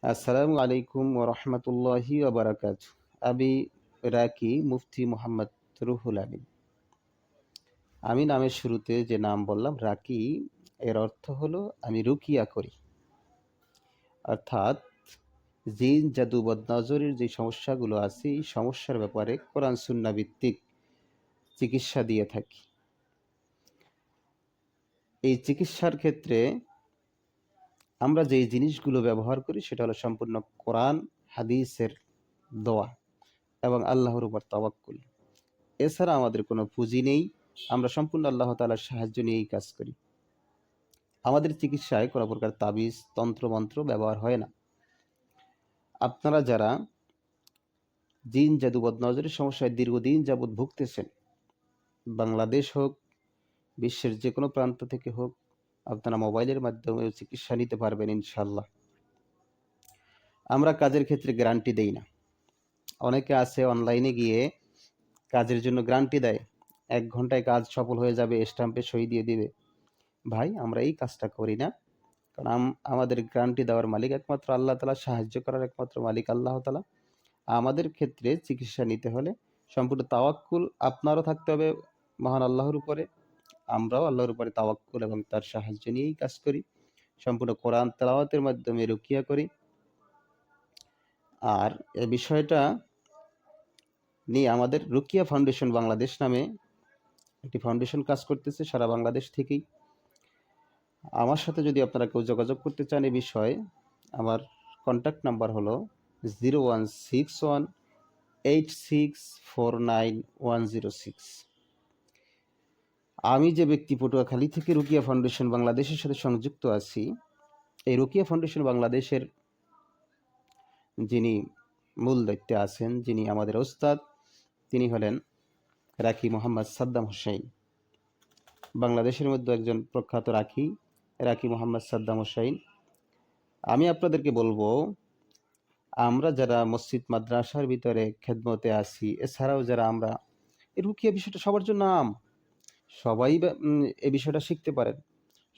আসসালামু আলাইকুম ওয়া রাহমাতুল্লাহি ওয়া বারাকাতুহু। আমি রাকি মুফতি মোহাম্মদ রুহুল আমিন। আমি নামের শুরুতে যে নাম বললাম রাকি, এর অর্থ হলো আমি রুকিয়া করি। অর্থাৎ জিন, জাদু, বদনজরের যে সমস্যাগুলো আছে, এই সমস্যার ব্যাপারে কোরআন সুন্নাহ ভিত্তিক চিকিৎসা দিয়ে থাকি। এই চিকিৎসার ক্ষেত্রে আমরা যেই জিনিসগুলো ব্যবহার করি সেটা হলো সম্পূর্ণ কোরআন, হাদিসের দোয়া এবং আল্লাহর উপর তাওয়াক্কুল। এছাড়া আমাদের কোনো পুঁজি নেই। আমরা সম্পূর্ণ আল্লাহ তাআলার সাহায্য নিয়েই কাজ করি। আমাদের চিকিৎসায় কোনো প্রকার তাবিজ, তন্ত্রমন্ত্র ব্যবহার হয় না। আপনারা যারা জিন, জাদু, বদনজরের সমস্যায় দীর্ঘদিন যাবৎ ভুগতেছেন, বাংলাদেশ হোক, বিশ্বের যে কোনো প্রান্ত থেকে হোক, আপনারা মোবাইলের মাধ্যমেও চিকিৎসা নিতে পারবেন ইনশাআল্লাহ। আমরা কাজের ক্ষেত্রে গ্যারান্টি দেই না। অনেকে আছে অনলাইনে গিয়ে কাজের জন্য গ্যারান্টি দেয়। ১ ঘন্টায় কাজ সফল হয়ে যাবে, স্ট্যাম্পে সই দিয়ে দিবে। ভাই, আমরা এই কাজটা করি না। কারণ আমাদের গ্যারান্টি দেওয়ার মালিক একমাত্র আল্লাহ তাআলা, সাহায্য করার একমাত্র মালিক আল্লাহ তাআলা। আমাদের ক্ষেত্রে চিকিৎসা নিতে হলে সম্পূর্ণ তাওয়াক্কুল আপনারও থাকতে হবে মহান আল্লাহর উপরে। আমরাও আল্লাহর উপরে তাওয়াক্কুল এবং তার সাহায্য নিয়েই কাজ করি। সম্পূর্ণ কোরআন তেলাওয়াতের মাধ্যমে রুকিয়া করি। আর এই বিষয়টা নিয়ে আমাদের রুকিয়া ফাউন্ডেশন বাংলাদেশ নামে একটি ফাউন্ডেশন কাজ করতেছে সারা বাংলাদেশ থেকেই। আমার সাথে যদি আপনারা কেউ যোগাযোগ করতে চান এ বিষয়ে, আমার কন্ট্যাক্ট নাম্বার হলো 016186491106। আমি যে ব্যক্তি পটুয়াখালী থেকে রুকিয়া ফাউন্ডেশন বাংলাদেশের সাথে সংযুক্ত আছি, এই রুকিয়া ফাউন্ডেশন বাংলাদেশের যিনি মূল দায়িত্বে আছেন, যিনি আমাদের ওস্তাদ, তিনি হলেন রাকি মোহাম্মদ সাদ্দাম হোসেন। বাংলাদেশের মধ্যে একজন প্রখ্যাত রাকি মোহাম্মদ সাদ্দাম হোসেন। আমি আপনাদেরকে বলবো, আমরা যারা মসজিদ মাদ্রাসার ভিতরে খেদমতে আছি, এছাড়াও যারা আমরা এই রুকিয়া বিষয়টা সবার জন্য সবাই এই বিষয়টা শিখতে পারেন।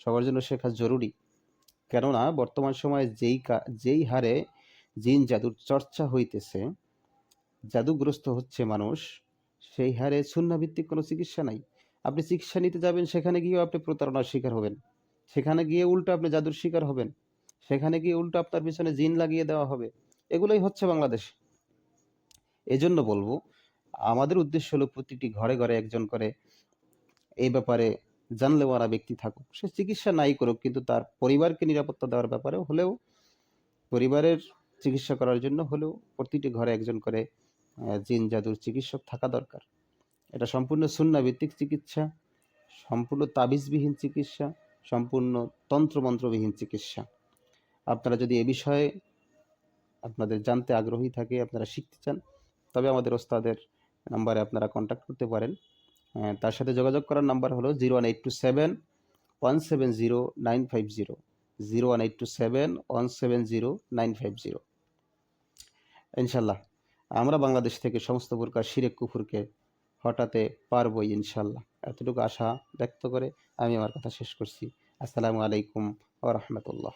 সবার জন্য শেখা জরুরি। কেননা বর্তমান সময়ে যেই হারে জিন জাদুর চর্চা হইতেছে, জাদুগ্রস্ত হচ্ছে মানুষ, সেই হারে সুন্নাহ ভিত্তিক কোনো চিকিৎসা নাই। আপনি চিকিৎসা নিতে যাবেন, সেখানে গিয়েও আপনি প্রতারণার শিকার হবেন। সেখানে গিয়ে উল্টো আপনি জাদুর শিকার হবেন। সেখানে গিয়ে উল্টো আপনার পিছনে জিন লাগিয়ে দেওয়া হবে। এগুলোই হচ্ছে বাংলাদেশে। এজন্য বলবো, আমাদের উদ্দেশ্য হলো প্রতিটি ঘরে ঘরে একজন করে এই ব্যাপারে জানলেওয়ালা ব্যক্তি থাকুক। সে চিকিৎসা নাই করুক, কিন্তু তার পরিবারকে নিরাপত্তা দেওয়ার ব্যাপারে হলেও, পরিবারের চিকিৎসা করার জন্য হলেও প্রতিটি ঘরে একজন করে জিন জাদুর চিকিৎসক থাকা দরকার। এটা সম্পূর্ণ সুন্নাহ ভিত্তিক চিকিৎসা, সম্পূর্ণ তাবিজবিহীন চিকিৎসা, সম্পূর্ণ তন্ত্রমন্ত্রবিহীন চিকিৎসা। আপনারা যদি এ বিষয়ে আপনাদের জানতে আগ্রহী থাকে, আপনারা শিখতে চান, তবে আমাদের ওস্তাদের নাম্বারে আপনারা কন্ট্যাক্ট করতে পারেন। তার সাথে যোগাযোগ করার নাম্বার হলো 01827170950, 01827170950। ইনশাল্লাহ আমরা বাংলাদেশ থেকে সমস্ত প্রকার শিরক কুফুরকে হটাতে পারবই ইনশাল্লাহ। এতটুকু আশা ব্যক্ত করে আমি আমার কথা শেষ করছি। আসসালামু আলাইকুম ওয়া রাহমাতুল্লাহ।